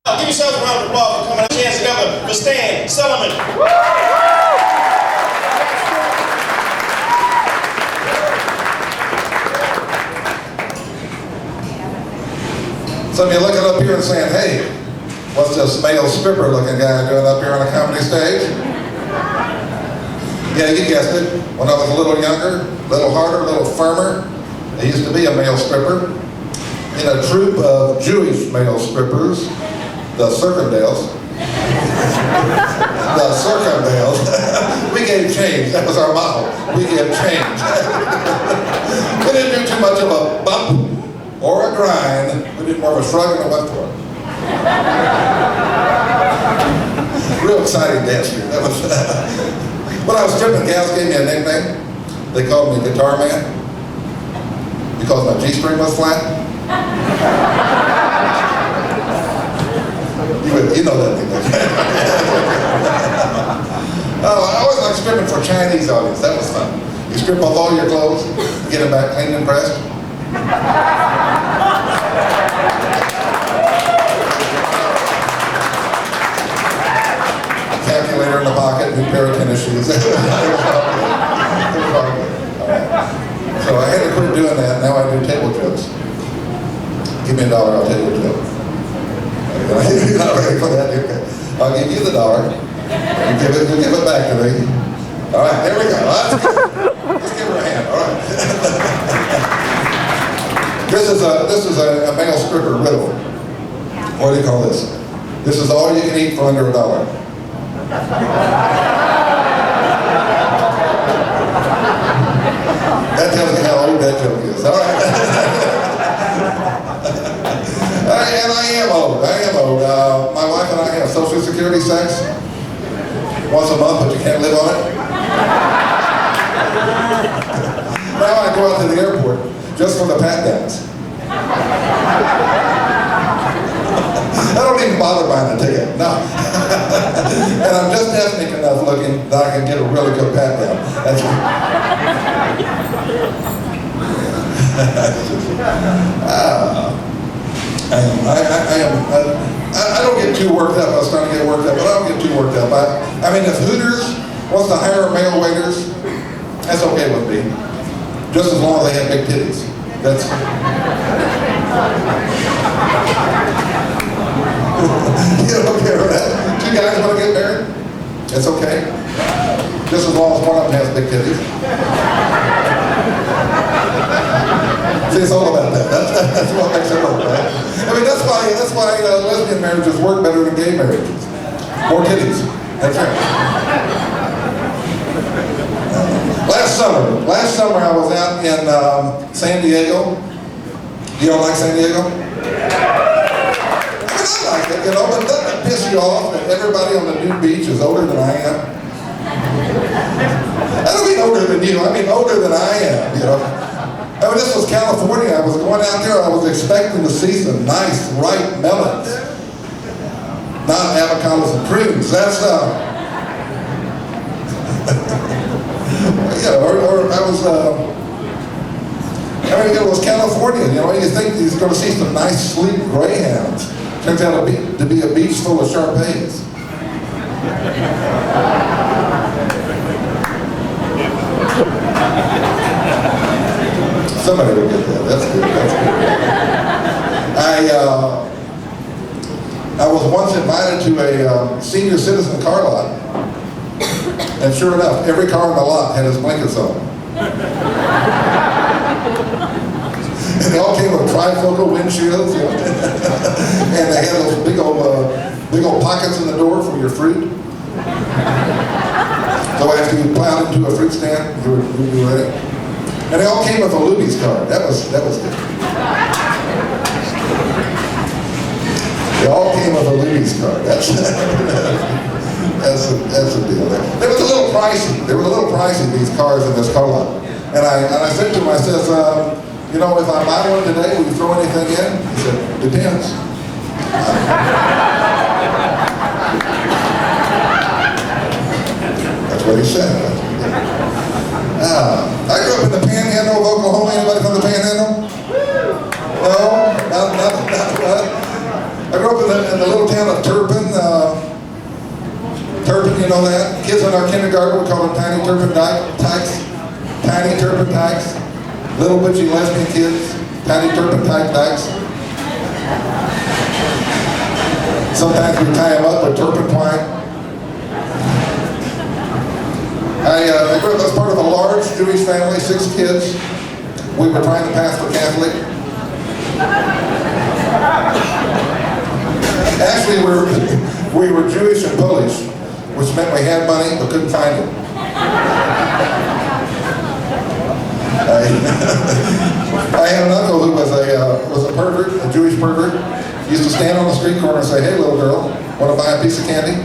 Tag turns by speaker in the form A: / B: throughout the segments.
A: Give yourselves a round of applause for coming. Hands together for Stan Silliman.
B: Some of you looking up here and saying, hey, what's this male stripper looking guy doing up here on a comedy stage? Yeah, you guessed it. When I was a little younger, a little harder, a little firmer, I used to be a male stripper in a troupe of Jewish male strippers, the Circumdales. The Circumdales. We gave change. That was our motto. We gave change. We didn't do too much of a bump or a grind. We did more of a shrug and a went for it. Real exciting dance here. That was when I was stripping, gals gave me a nickname. They called me Guitar Man because my G-string was flat. You know that nickname. Oh, I always like stripping for Chinese audience. That was fun. You strip off all your clothes, get them back clean and pressed. Calculator in the pocket, new pair of tennis shoes. So I had to quit doing that. Now I do table jokes. Give me $1, I'll tell you a joke. You're not ready for that, okay? I'll give you the $1. You give it back to me. All right, there we go. Let's give her a hand. All right. This is a male stripper riddle. What do you call this? This is all you can eat for under $1. That tells you how old that joke is. All right. And I am old. My wife and I have Social Security sex once a month, but you can't live on it. Now I go out to the airport just for the pat downs. I don't even bother buying a ticket, no. And I'm just ethnic enough looking that I can get a really good pat down. That's I don't get too worked up. I was trying to get worked up, but I don't get too worked up. I mean, if Hooters wants to hire male waiters, that's okay with me. Just as long as they have big titties. That's you don't care for that? Two guys want to get married? It's okay. Just as long as one of them has big titties. See, it's all about that. That's what makes it work, right? I mean, that's why lesbian marriages work better than gay marriages. More titties. That's right. Last summer I was out in San Diego. You don't like San Diego? I like it, you know, but doesn't it piss you off that everybody on the nude beach is older than I am? I don't mean older than you, I mean older than I am, you know. I mean, this was California. I was going out there, I was expecting to see some nice, ripe melons. Not avocados and prunes. That's, yeah, or I was, I mean, it was California, you know, you think he's going to see some nice, sleek greyhounds. Turns out to be a beach full of Shar-Peis. Somebody will get that. That's good. I was once invited to a senior citizen car lot, and sure enough, every car in the lot had its blinkers on. And they all came with trifocal windshields, you know? And they had those big old pockets in the door for your fruit. So after you plowed into a fruit stand, you were ready. And they all came with a Luby's card. That was good. They all came with a Luby's card. That's the deal. They were a little pricey. They were a little pricey, these cars in this car lot. And I said to him, I says, you know, if I buy one today, will you throw anything in? He said, depends. That's what he said. I grew up in the Panhandle of Oklahoma. Anybody from the Panhandle? No? Not what? I grew up in the little town know that? Kids in our kindergarten, we call them tiny turpentines. Tiny turpentines. Little bitchy lesbian kids. Tiny turpentine dykes. Sometimes we tie them up with turpentine. I grew up as part of a large Jewish family, 6 kids. We were trying to pass for Catholic. Actually, we were Jewish and Polish, which meant we had money but couldn't find it. I had an uncle who was a pervert, a Jewish pervert. He used to stand on the street corner and say, "Hey, little girl, want to buy a piece of candy?"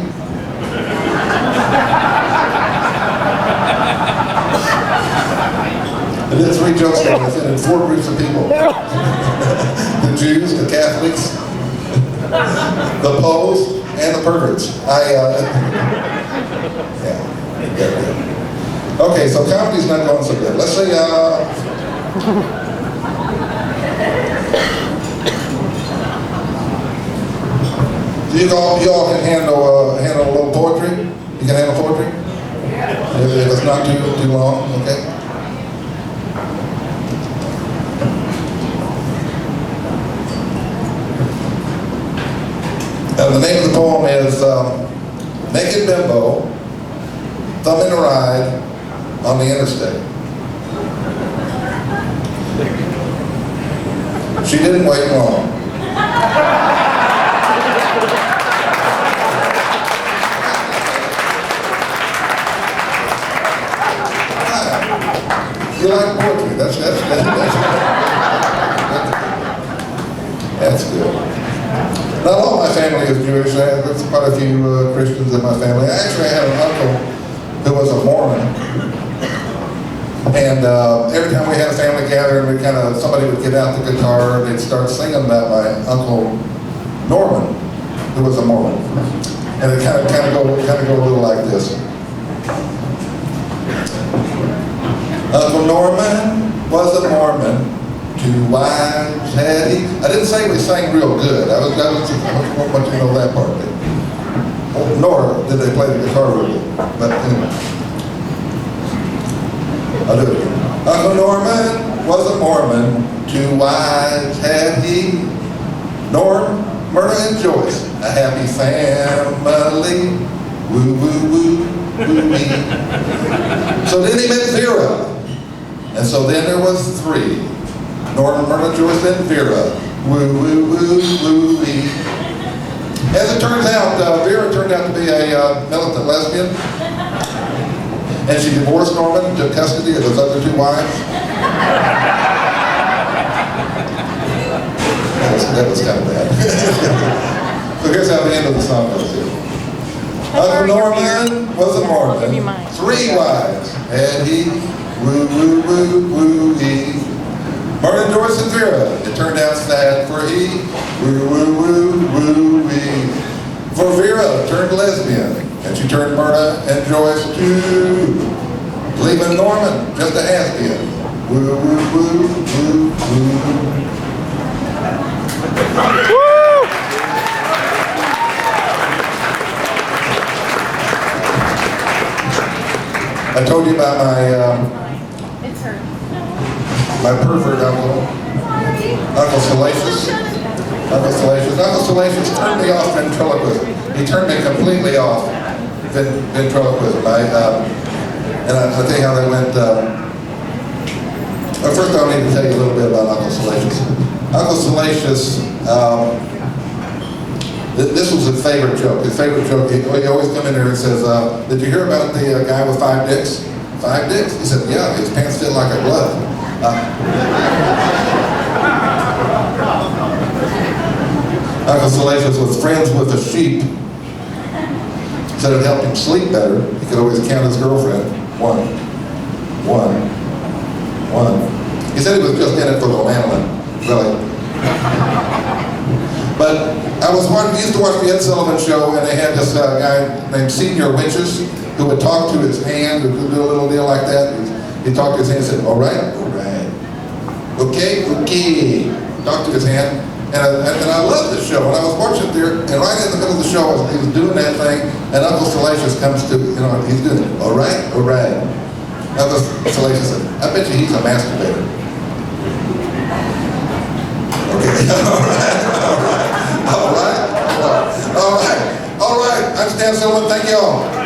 B: I did 3 jokes that I said in 4 groups of people. The Jews, the Catholics, the Poles, and the perverts. Yeah. Okay, so comedy's not going so good. Let's say, you all can handle a little poetry? You can handle poetry? If it's not too long, okay? The name of the poem is Naked Bimbo, Thumbing a Ride on the Interstate. She didn't wait long. You like poetry? That's good. Not all my family is Jewish. There's quite a few Christians in my family. I actually had an uncle who was a Mormon. And every time we had a family gathering, somebody would get out the guitar and they'd start singing about my Uncle Norman, who was a Mormon. And it kind of go a little like this. Uncle Norman was a Mormon. 2 wives had he. I didn't say we sang real good. I want you to know that part of it. Nor did they play the guitar real good. But anyway, I'll do it again. Uncle Norman was a Mormon. 2 wives had he. Norm, Myrna, and Joyce, a happy family. Woo, woo, woo, woo, wee. So then he met Vera. And so then there was 3. Norman, Myrna, Joyce, and Vera. Woo, woo, woo, woo, wee. As it turns out, Vera turned out to be a militant lesbian. And she divorced Norman and took custody of his other 2 wives. That was kind of bad. So here's how the end of the song goes here. Uncle Norman was a Mormon. 3 wives had he. Woo, woo, woo, woo, wee. Myrna, Joyce, and Vera, it turned out sad for he. Woo, woo, woo, woo, wee. For Vera turned lesbian, and she turned Myrna and Joyce too. Leaving Norman just a has-been. Woo, woo, woo, woo, woo. I told you about my pervert uncle, Uncle Salacious. Uncle Salacious turned me off ventriloquism. He turned me completely off ventriloquism. And I'll tell you how that went. First I'll need to tell you a little bit about Uncle Salacious. Uncle Salacious, this was his favorite joke. His favorite joke, he always come in there and says, did you hear about the guy with 5 dicks? 5 dicks? He said, yeah, his pants fit like a glove. Uncle Salacious was friends with a sheep. Said it helped him sleep better. He could always count his girlfriend. 1, 1, 1. He said he was just in it for the lanolin, really. But I used to watch the Ed Sullivan Show, and they had this guy named Senior Witches who would talk to his hand, who would do a little deal like that. He'd talk to his hand and say, all right, okay, talk to his hand. And I loved this show. When I was watching there, and right in the middle of the show, he was doing that thing, and Uncle Salacious comes to, he's doing it. All right. Uncle Salacious said, I bet you he's a masturbator. Okay, all right. Understand, Silliman, thank you all.